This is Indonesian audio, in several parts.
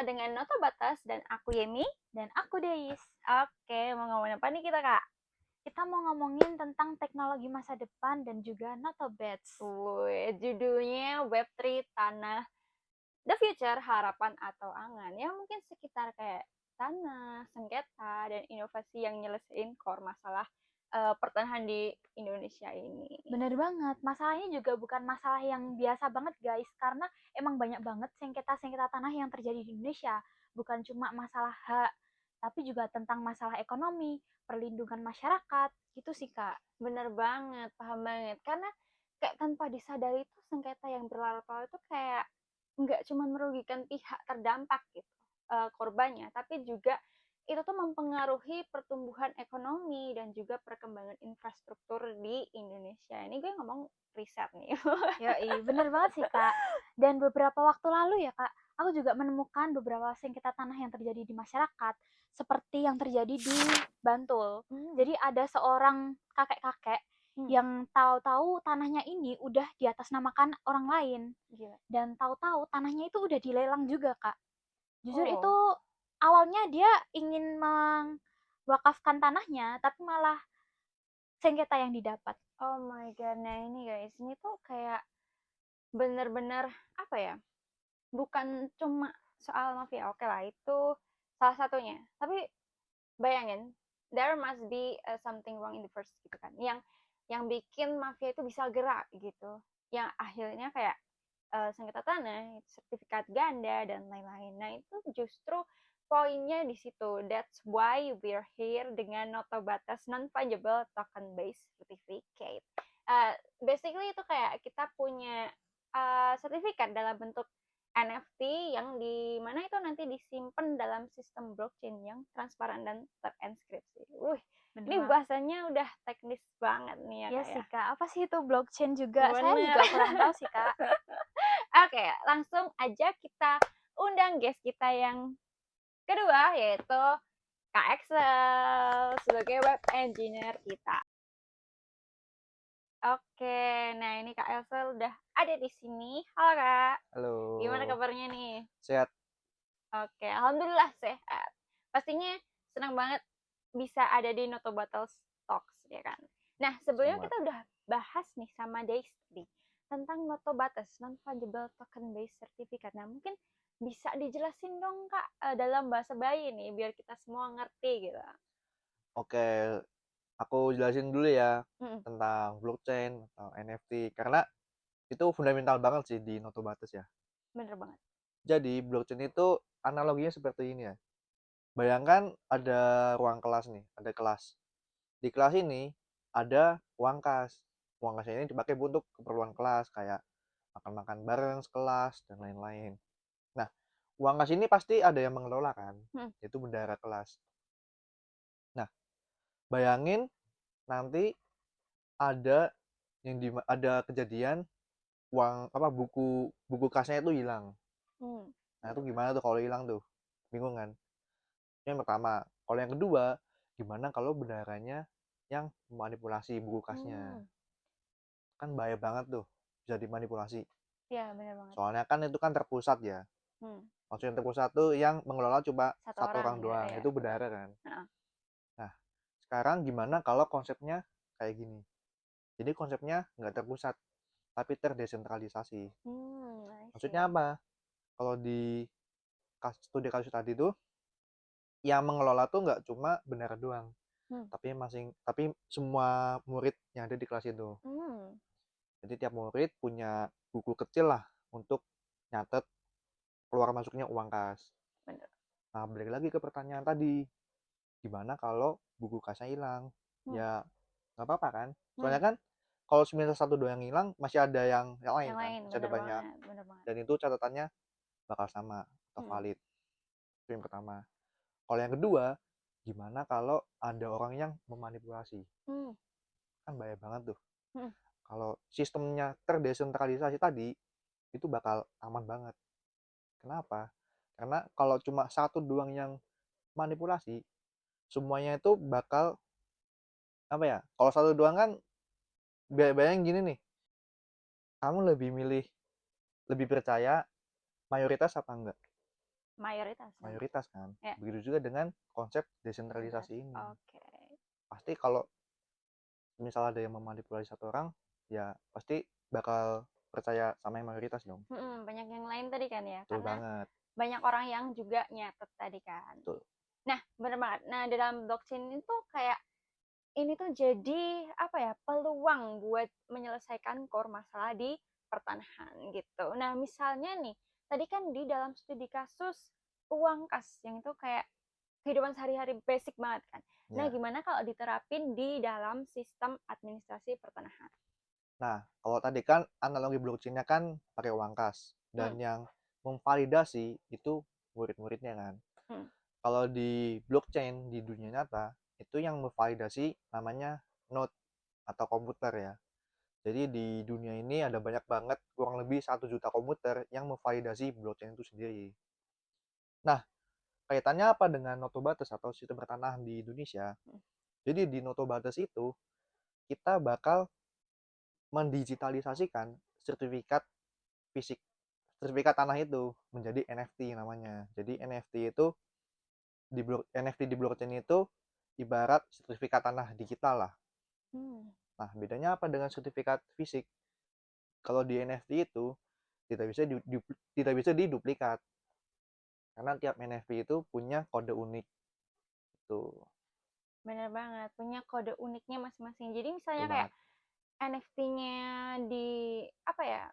kita dengan Nota Batas dan aku Yemi. Dan aku Deis. Oke, mau ngomongin apa nih kita, Kak? Kita mau ngomongin tentang teknologi masa depan dan juga Notobats. Judulnya Web3 Tanah The Future, Harapan atau Angan. Ya mungkin sekitar kayak tanah, sengketa, dan inovasi yang nyelesain core masalah pertanahan di Indonesia ini. Bener banget, masalahnya juga bukan masalah yang biasa banget guys, karena emang banyak banget sengketa-sengketa tanah yang terjadi di Indonesia. Bukan cuma masalah hak, tapi juga tentang masalah ekonomi, perlindungan masyarakat, gitu sih Kak. Bener banget, paham banget. Karena kayak tanpa disadari tuh sengketa yang berlarut-larut itu kayak nggak cuma merugikan pihak terdampak gitu, korbannya, tapi juga itu tuh mempengaruhi pertumbuhan ekonomi dan juga perkembangan infrastruktur di Indonesia. Ini gue ngomong riset nih. Yoi, bener banget sih Kak. Dan beberapa waktu lalu ya Kak, aku juga menemukan beberapa sengketa tanah yang terjadi di masyarakat, seperti yang terjadi di Bantul. Jadi ada seorang kakek-kakek yang tahu-tahu tanahnya ini udah diatasnamakan orang lain. Gila. Dan tahu-tahu tanahnya itu udah dilelang juga Kak. Jujur Oh. itu awalnya dia ingin mewakafkan tanahnya, tapi malah sengketa yang didapat. Oh my god, nah ini guys, ini tuh kayak bener-bener apa ya? Bukan cuma soal mafia, oke lah itu salah satunya. Tapi bayangin, there must be something wrong in the first gitu kan. Yang bikin mafia itu bisa gerak gitu. Yang akhirnya kayak sengketa tanah, sertifikat ganda dan lain-lain. Nah, itu justru poinnya di situ. That's why we're here dengan nota batas non-fungible token based certificate. Basically itu kayak kita punya sertifikat dalam bentuk NFT yang di mana itu nanti disimpan dalam sistem blockchain yang transparan dan terenkripsi. Ini bahasanya udah teknis banget nih ya, Iya Kak, sih Kak, apa sih itu blockchain juga? Bener. Saya juga kurang tahu sih Kak. Oke, langsung aja kita undang guest kita yang kedua, yaitu Kak Excel sebagai web engineer kita. Oke, nah ini Kak Excel udah ada di sini. Halo Kak. Halo. Gimana kabarnya nih? Sehat. Oke, alhamdulillah sehat. Pastinya senang banget bisa ada di Noto Battles Talks, ya kan? Nah, sebelumnya kita udah bahas nih sama Daisy tentang Noto Batas non-fungible token based certificate. Nah, mungkin bisa dijelasin dong Kak dalam bahasa bayi nih biar kita semua ngerti gitu. Oke, aku jelasin dulu ya tentang blockchain atau NFT karena itu fundamental banget sih di Noto Batas ya. Bener banget. Jadi blockchain itu analoginya seperti ini ya. Bayangkan ada ruang kelas nih, ada kelas. Di kelas ini ada uang kas. Uang kasnya ini dipakai untuk keperluan kelas kayak makan-makan bareng sekelas dan lain-lain. Nah, uang kas ini pasti ada yang mengelola kan, yaitu bendahara kelas. Nah, bayangin nanti ada ada kejadian uang buku kasnya itu hilang. Nah, itu gimana tuh kalau hilang tuh? Bingung kan? Yang pertama. Kalau yang kedua, gimana kalau bendaharanya yang memanipulasi buku kasnya? Kan bahaya banget tuh, bisa dimanipulasi. Iya, benar banget. Soalnya kan itu kan terpusat ya. Maksudnya terpusat tuh yang mengelola cuma satu orang doang, ya. itu bendahara kan. Nah, sekarang gimana kalau konsepnya kayak gini? Jadi konsepnya nggak terpusat, tapi terdesentralisasi. Maksudnya apa? Kalau di studi kasus tadi tuh, yang mengelola tuh nggak cuma bendahara doang, tapi semua murid yang ada di kelas itu. Jadi tiap murid punya buku kecil lah untuk nyatet keluar masuknya uang kas. Nah, balik lagi ke pertanyaan tadi, gimana kalau buku kasnya hilang? Ya nggak apa-apa kan? Soalnya kan kalau semisal satu doang yang hilang, masih ada yang lain kan, masih ada banyak. Dan itu catatannya bakal sama atau valid. Itu yang pertama. Kalau yang kedua, gimana kalau ada orang yang memanipulasi? Kan bahaya banget tuh. Kalau sistemnya terdesentralisasi tadi, itu bakal aman banget. Kenapa? Karena kalau cuma satu doang yang manipulasi, semuanya itu bakal apa ya? Kalau satu doang kan bayangin gini nih. Kamu lebih percaya mayoritas apa enggak? mayoritas dong. mayoritas kan. Ya. Begitu juga dengan konsep desentralisasi ini. Oke. Pasti kalau misal ada yang memanipulasi satu orang, ya pasti bakal percaya sama yang mayoritas dong. Banyak yang lain tadi kan ya, Betul karena banget. banyak orang yang juga nyatet tadi kan. Betul. Nah, bener banget. Nah, dalam blockchain itu kayak ini tuh jadi apa ya, peluang buat menyelesaikan core masalah di pertanahan gitu. Nah, misalnya nih, tadi kan di dalam studi kasus uang kas yang itu kayak kehidupan sehari-hari basic banget kan. Nah, Ya. gimana kalau diterapin di dalam sistem administrasi pertanahan? Nah, kalau tadi kan analogi blockchain-nya kan pakai uang kas, dan yang memvalidasi itu murid-muridnya kan. Kalau di blockchain di dunia nyata, itu yang memvalidasi namanya node atau komputer ya. Jadi di dunia ini ada banyak banget, kurang lebih 1 juta komputer yang memvalidasi blockchain itu sendiri. Nah, kaitannya apa dengan notobates atau sistem pertanahan di Indonesia? Jadi di notobates itu, kita bakal mendigitalisasikan sertifikat fisik, sertifikat tanah itu menjadi NFT namanya. Jadi NFT itu NFT di blockchain itu ibarat sertifikat tanah digital lah. Nah, bedanya apa dengan sertifikat fisik? Kalau di NFT itu tidak bisa diduplikat, karena tiap NFT itu punya kode unik. Itu. Bener banget, punya kode uniknya masing-masing. Jadi misalnya Betul kayak banget. NFT-nya di apa ya,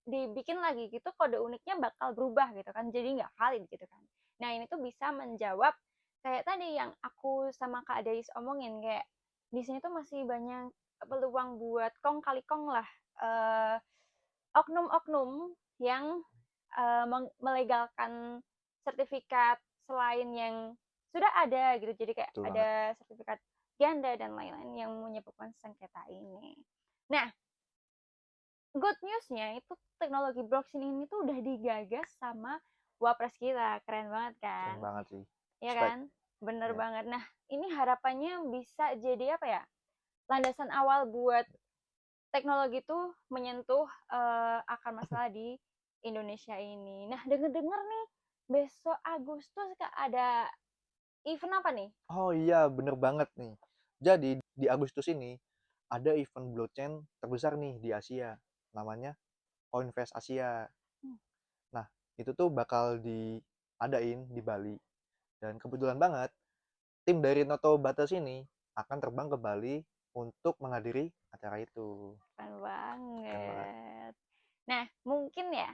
dibikin lagi gitu, kode uniknya bakal berubah gitu kan, jadi nggak valid gitu kan. Nah, ini tuh bisa menjawab kayak tadi yang aku sama Kak Deis omongin, kayak di sini tuh masih banyak peluang buat kong kali kong lah, oknum-oknum yang melegalkan sertifikat selain yang sudah ada gitu. Jadi kayak Betul ada banget. sertifikat ganda dan lain-lain yang menyebabkan sengketa ini. Nah, good news-nya itu teknologi blockchain ini tuh udah digagas sama Wapres kita. Keren banget kan? Keren banget sih. Iya Respect. kan? Bener Ya. banget. Nah, ini harapannya bisa jadi apa ya? Landasan awal buat teknologi tuh menyentuh akar masalah di Indonesia ini. Nah, denger-denger nih, besok Agustus Kak, ada event apa nih? Oh iya, bener banget nih. Jadi di Agustus ini ada event blockchain terbesar nih di Asia, namanya Coinvest Asia. Nah, itu tuh bakal diadain di Bali. Dan kebetulan banget, tim dari Noto Batas ini akan terbang ke Bali untuk menghadiri acara itu. Keren Keren banget. banget. Nah, mungkin ya,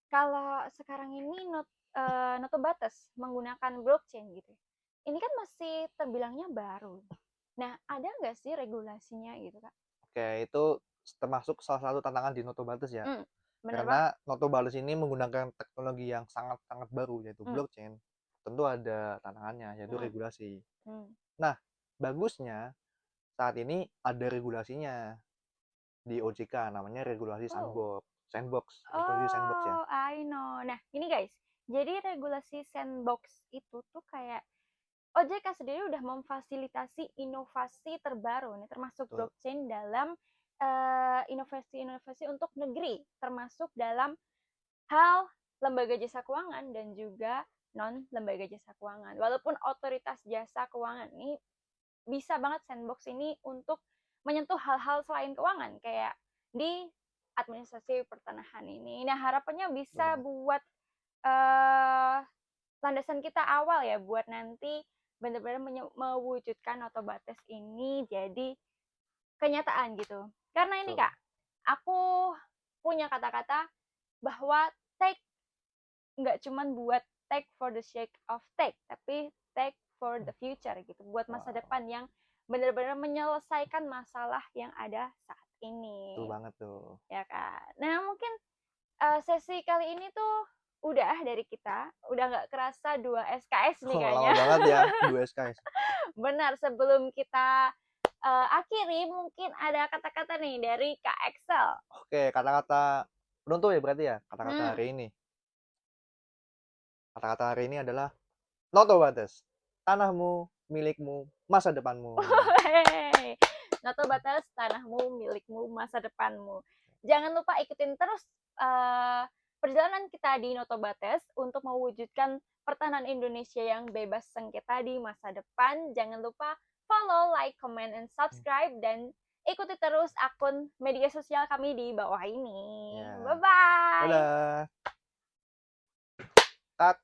kalau sekarang ini Noto Batas menggunakan blockchain gitu, ini kan masih terbilangnya baru. Nah, ada nggak sih regulasinya gitu, Kak? Oke, itu termasuk salah satu tantangan di Noto Batas ya. Bener banget. Karena Noto Batas ini menggunakan teknologi yang sangat-sangat baru, yaitu blockchain. Tentu ada tantangannya, yaitu regulasi. Nah, bagusnya saat ini ada regulasinya di OJK, namanya regulasi sandbox. Regulasi sandbox ya. Oh, I know. Nah, ini guys, jadi regulasi sandbox itu tuh kayak OJK sendiri udah memfasilitasi inovasi terbaru nih, termasuk Betul. blockchain dalam inovasi-inovasi untuk negeri, termasuk dalam hal lembaga jasa keuangan dan juga non lembaga jasa keuangan. Walaupun otoritas jasa keuangan ini bisa banget sandbox ini untuk menyentuh hal-hal selain keuangan kayak di administrasi pertanahan ini. Nah, harapannya bisa buat landasan kita awal ya buat nanti benar-benar mewujudkan Notobates ini jadi kenyataan gitu. Karena ini Kak, aku punya kata-kata bahwa take nggak cuman buat take for the sake of take, tapi take for the future gitu, buat masa depan yang benar-benar menyelesaikan masalah yang ada saat ini. Betul banget tuh. Ya Kak. Nah, mungkin sesi kali ini tuh udah dari kita, udah nggak kerasa 2 SKS nih kayaknya. Lama banget ya, 2 SKS. Benar, sebelum kita akhiri, mungkin ada kata-kata nih dari Kak Excel. Oke, kata-kata penutup ya berarti ya, kata-kata hari ini. Kata-kata hari ini adalah Notobates, tanahmu, milikmu, masa depanmu. Notobates, tanahmu, milikmu, masa depanmu. Jangan lupa ikutin terus perjalanan kita di Notobates untuk mewujudkan pertahanan Indonesia yang bebas sengketa di masa depan. Jangan lupa follow, like, comment, and subscribe, dan ikuti terus akun media sosial kami di bawah ini. Ya. Bye-bye! Dadah. Cut.